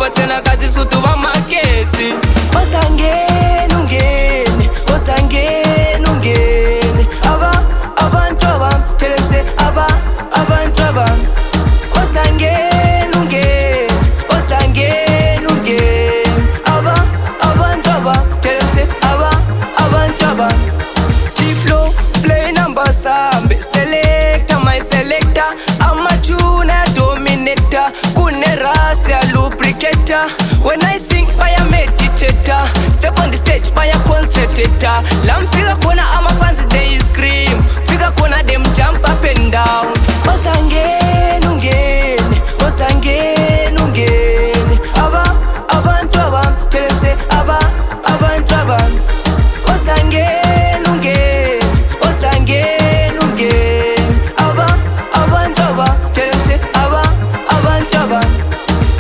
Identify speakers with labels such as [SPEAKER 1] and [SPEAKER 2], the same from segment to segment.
[SPEAKER 1] kibatena kazi sutu ba maketsi.
[SPEAKER 2] Osangeni ungeni, osangeni ungeni. Abantu abam, tell them say abantu abam. Osangeni ungeni, osangeni ungeni. Abantu abam, tell them say abantu abam. G-Flow, play number sambe, selector, my selector. I'm a tuna dominator, kune rasa lubricator. When I sing, by a meditator. Step on the stage, by a concertator. Lam figure corner, I'm a fancy, they scream. Figure corner, them jump up and down. Osangeni ungeni, osangeni ungeni. Abantu abam, tell them say abantu abam. Osangeni ungeni, osangeni ungeni. Abantu abam, tell them say abantu abam.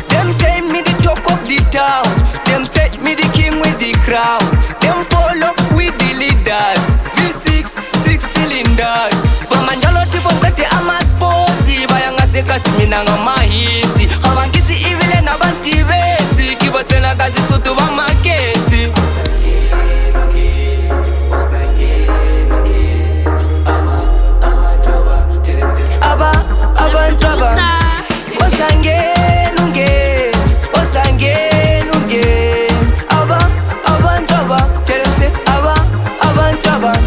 [SPEAKER 2] Them say me the talk of the town. Them say me the king with the crown. Them follow with the leaders. V6, 6 cylinders. Bamanjalo tifo mkate ama sports. Bayanga seka simina nga mahiti. Havangiti ivile na banti veti. Kibatena kazi sutu ba maketsi. Abantu abam. Osangeni ungeni, osangeni ungeni. Abantu abam, tell them say abantu abam.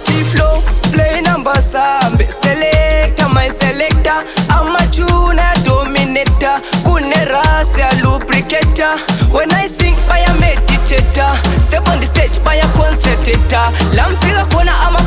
[SPEAKER 2] G-Flow, play number sambe, selector, my selector. I'm a tuna dominator, kune rasa lubricator. When I sing, by a meditator. Step on the stage, by a concertator. Lam figure corner, I'm a